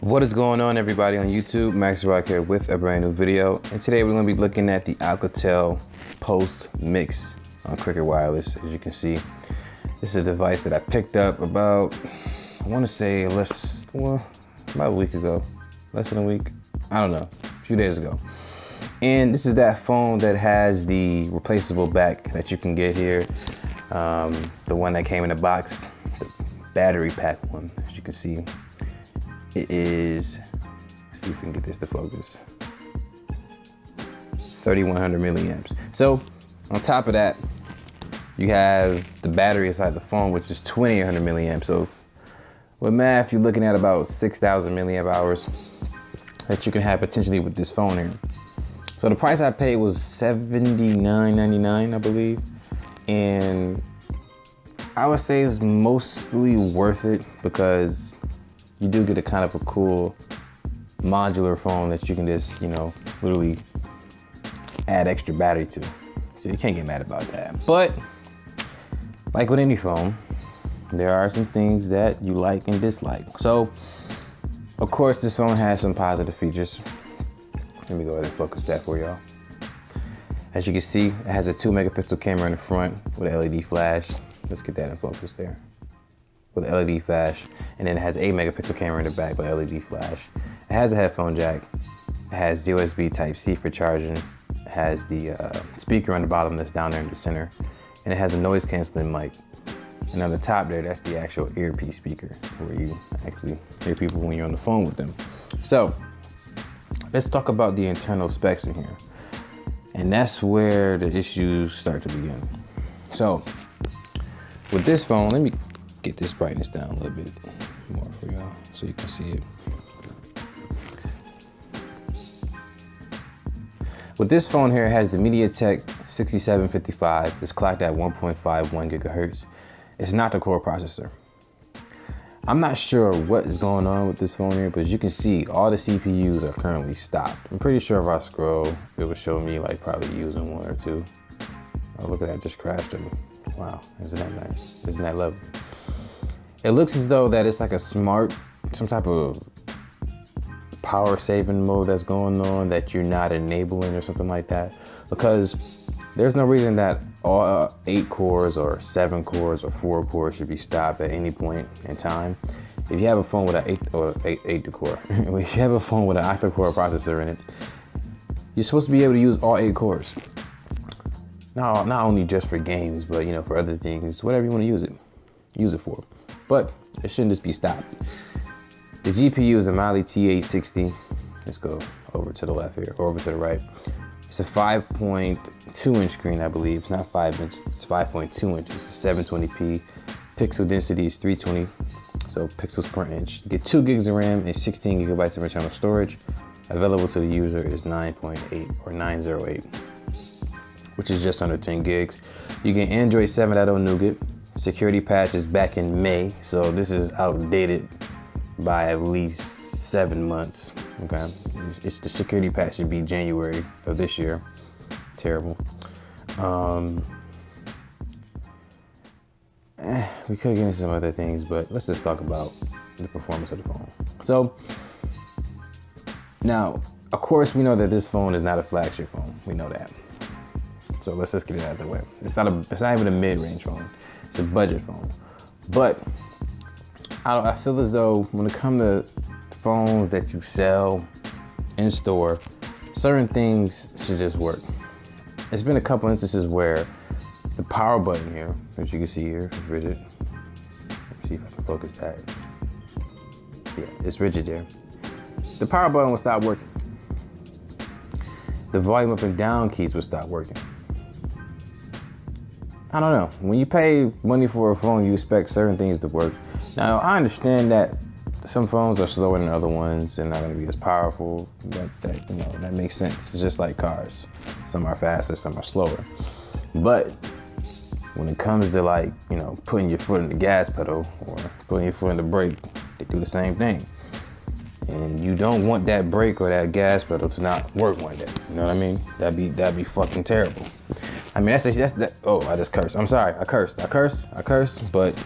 What is going on, everybody on YouTube? Max Rock here with a brand new video, and today we're going to be looking at the Alcatel Pulsemix on Cricket Wireless. As you can see, this is a device that I picked up about, I want to say about a week ago, less than a week, I don't know, a few days ago. And this is that phone that has the replaceable back that you can get here, the one that came in the box, the battery pack one, as you can see. It is, let's see if we can get this to focus, 3,100 milliamps. So on top of that, you have the battery inside the phone, which is 2,800 milliamps. So with math, you're looking at about 6,000 milliamp hours that you can have potentially with this phone here. So the price I paid was $79.99, I believe. And I would say it's mostly worth it because you do get a kind of a cool modular phone that you can just, literally add extra battery to. So you can't get mad about that. But like with any phone, there are some things that you like and dislike. So of course this phone has some positive features. Let me go ahead and focus that for y'all. As you can see, it has a 2 megapixel camera in the front with an LED flash. Let's get that in focus there. With an LED flash, and then it has 8 megapixel camera in the back with LED flash. It has a headphone jack. It has USB Type-C for charging. It has the speaker on the bottom that's down there in the center, and it has a noise canceling mic. And on the top there, that's the actual earpiece speaker where you actually hear people when you're on the phone with them. So let's talk about the internal specs in here, and that's where the issues start to begin. So with this phone, let me get this brightness down a little bit more for y'all so you can see it. With this phone here, it has the MediaTek 6755. It's clocked at 1.51 gigahertz. It's not the core processor. I'm not sure what is going on with this phone here, but as you can see, all the CPUs are currently stopped. I'm pretty sure if I scroll, it will show me like probably using one or two. Oh, look at that, just crashed on me. Wow, isn't that nice? Isn't that lovely? It looks as though that it's like a some type of power saving mode that's going on that you're not enabling or something like that, because there's no reason that all 8 cores or 7 cores or 4 cores should be stopped at any point in time. If you have a phone with an 8 core, if you have a phone with an octa-core processor in it, you're supposed to be able to use all 8 cores. Not only just for games, but for other things, whatever you want to use it for. But it shouldn't just be stopped. The GPU is a Mali T860. Let's go over to the left here, or over to the right. It's a 5.2 inch screen, I believe. It's not 5 inches, it's 5.2 inches. It's 720p. Pixel density is 320, so pixels per inch. You get 2 gigs of RAM and 16 gigabytes of internal storage. Available to the user is 9.8 or 908, which is just under 10 gigs. You get Android 7.0 Nougat. Security patch is back in May, so this is outdated by at least 7 months, okay? The security patch should be January of this year. Terrible. We could get into some other things, but let's just talk about the performance of the phone. So, now, of course, we know that this phone is not a flagship phone. We know that. So let's just get it out of the way. It's not even a mid-range phone. It's a budget phone. But I feel as though when it comes to phones that you sell in store, certain things should just work. There's been a couple instances where the power button here, as you can see here, is rigid. Let's see if I can focus that. Yeah, it's rigid there. The power button will stop working. The volume up and down keys will stop working. I don't know. When you pay money for a phone, you expect certain things to work. Now, I understand that some phones are slower than other ones and not going to be as powerful. That makes sense. It's just like cars. Some are faster, some are slower. But when it comes to putting your foot in the gas pedal or putting your foot in the brake, they do the same thing. And you don't want that brake or that gas pedal to not work one day. You know what I mean? That'd be fucking terrible. I mean, that's that. Oh, I just cursed. I'm sorry. I cursed. But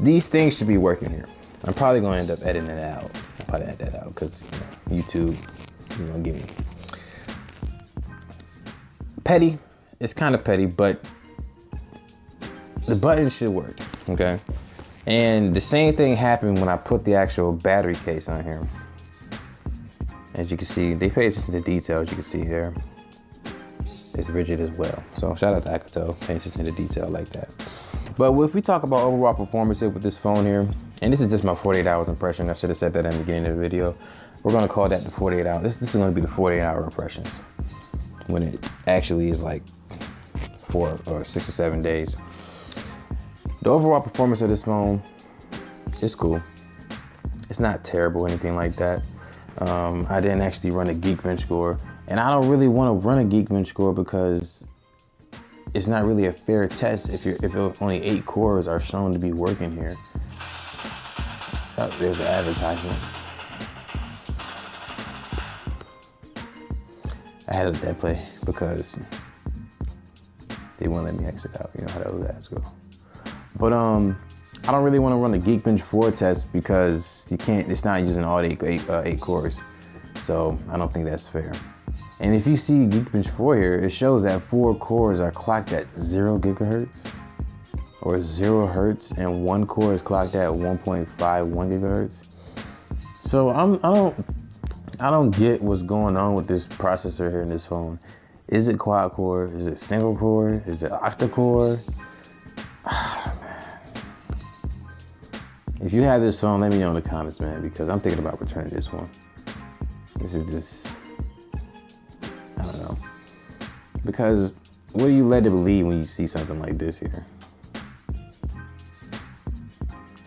these things should be working here. I'm probably gonna end up editing it out. I'll probably edit that out because YouTube, give me petty. It's kind of petty, but the button should work, okay? And the same thing happened when I put the actual battery case on here. As you can see, they pay attention to details. You can see here, it's rigid as well. So shout out to Alcatel, paying attention to detail like that. But if we talk about overall performance with this phone here, and this is just my 48 hours impression. I should have said that in the beginning of the video. We're gonna call that the 48 hours. This is gonna be the 48-hour impressions when it actually is like 4 or 6 or 7 days. The overall performance of this phone is cool. It's not terrible or anything like that. I didn't actually run a Geekbench score, and I don't really want to run a Geekbench score because it's not really a fair test if only 8 cores are shown to be working here. Oh, there's an advertisement. I had to let that play because they won't let me exit out. You know how those ads go. But I don't really want to run the Geekbench 4 test because you can't. It's not using all 8 cores, so I don't think that's fair. And if you see Geekbench 4 here, it shows that 4 cores are clocked at 0 gigahertz or 0 hertz, and 1 core is clocked at 1.51 gigahertz. So I don't get what's going on with this processor here in this phone. Is it quad core? Is it single core? Is it octa core? If you have this phone, let me know in the comments, man, because I'm thinking about returning this one. This is just, I don't know. Because what do you let it believe when you see something like this here?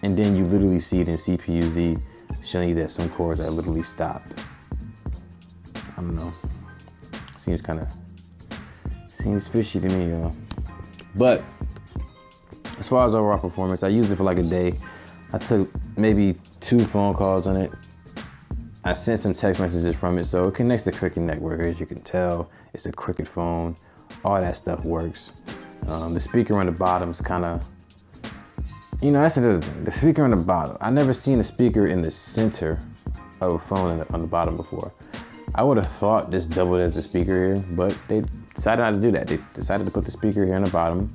And then you literally see it in CPU-Z showing you that some cores are literally stopped. I don't know. Seems fishy to me, y'all. But as far as overall performance, I used it for like a day. I took maybe 2 phone calls on it. I sent some text messages from it, so it connects to Cricket Network. As you can tell, it's a Cricket phone. All that stuff works. The speaker on the bottom is kind of, that's another thing. The speaker on the bottom. I never seen a speaker in the center of a phone on the bottom before. I would have thought this doubled as a speaker here, but they decided not to do that. They decided to put the speaker here on the bottom.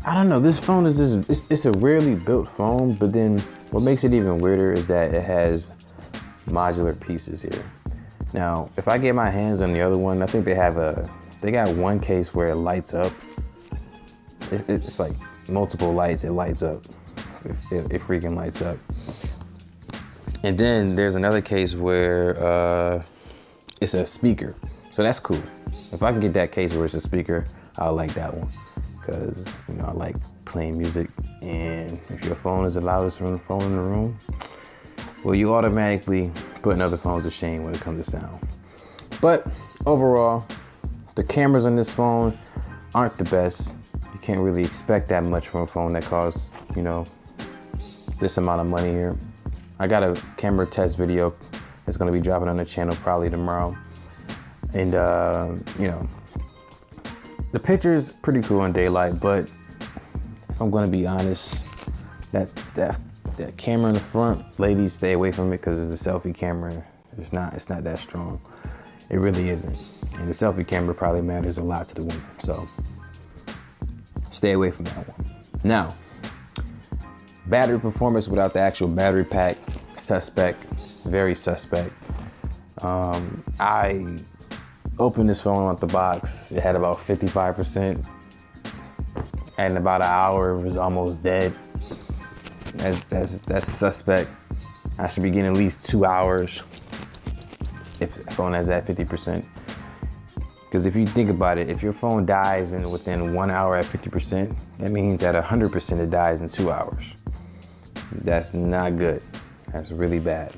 I don't know, this phone is just, it's a rarely built phone, but then what makes it even weirder is that it has modular pieces here. Now, if I get my hands on the other one, I think they got one case where it lights up. It's like multiple lights, it lights up. It freaking lights up. And then there's another case where it's a speaker. So that's cool. If I can get that case where it's a speaker, I'll like that one. Because, I like playing music, and if your phone is the loudest phone in the room, well, you automatically putting other phones to shame when it comes to sound. But overall, the cameras on this phone aren't the best. You can't really expect that much from a phone that costs, this amount of money here. I got a camera test video that's gonna be dropping on the channel probably tomorrow. And, the picture is pretty cool in daylight, but if I'm gonna be honest, that camera in the front, ladies, stay away from it because it's a selfie camera. It's not that strong. It really isn't. And the selfie camera probably matters a lot to the women, so stay away from that one. Now, battery performance without the actual battery pack, suspect, very suspect. I opened this phone out the box, it had about 55%. And in about an hour, it was almost dead. That's suspect. I should be getting at least 2 hours if the phone has that 50%. Because if you think about it, if your phone dies within 1 hour at 50%, that means at 100% it dies in 2 hours. That's not good. That's really bad.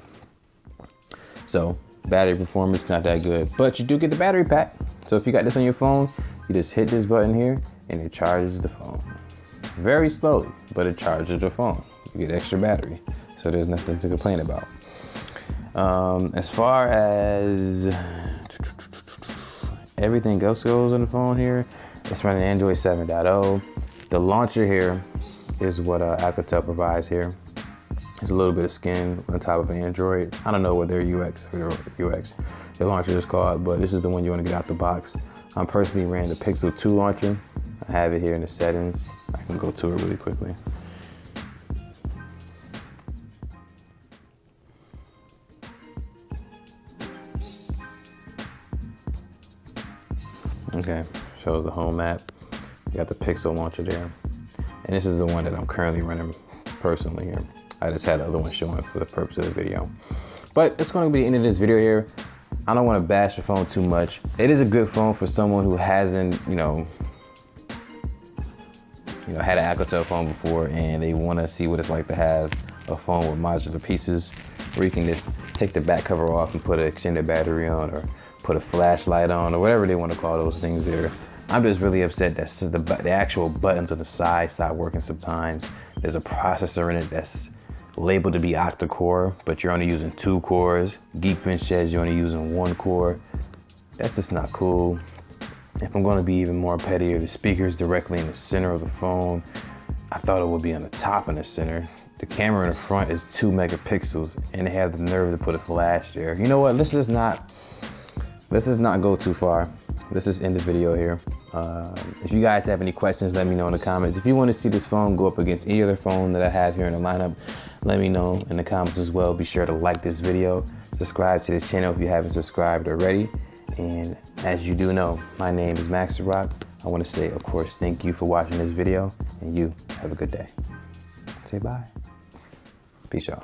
So, battery performance, not that good, but you do get the battery pack. So if you got this on your phone, you just hit this button here and it charges the phone. Very slowly, but it charges the phone. You get extra battery, so there's nothing to complain about. As far as everything else goes on the phone here, it's running Android 7.0. The launcher here is what Alcatel provides here. It's a little bit of skin on top of Android. I don't know what their their launcher is called, but this is the one you want to get out the box. I personally ran the Pixel 2 launcher. I have it here in the settings. I can go to it really quickly. Okay, shows the home app. You got the Pixel launcher there. And this is the one that I'm currently running personally here. I just had the other one showing for the purpose of the video. But it's gonna be the end of this video here. I don't wanna bash the phone too much. It is a good phone for someone who hasn't, had an Alcatel phone before and they wanna see what it's like to have a phone with modular pieces where you can just take the back cover off and put an extended battery on or put a flashlight on or whatever they wanna call those things there. I'm just really upset that the actual buttons on the side stop working sometimes. There's a processor in it that's labeled to be octa-core, but you're only using 2 cores. Geekbench says you're only using 1 core. That's just not cool. If I'm gonna be even more pettier, the speaker's directly in the center of the phone. I thought it would be on the top in the center. The camera in the front is 2 megapixels and they have the nerve to put a flash there. You know what, let's just not go too far. Let's just end the video here. If you guys have any questions, let me know in the comments. If you want to see this phone go up against any other phone that I have here in the lineup, let me know in the comments as well. Be sure to like this video, subscribe to this channel if you haven't subscribed already. And as you do know, my name is Max the Rock. I want to say, of course, thank you for watching this video, and you have a good day. Say bye. Peace, y'all.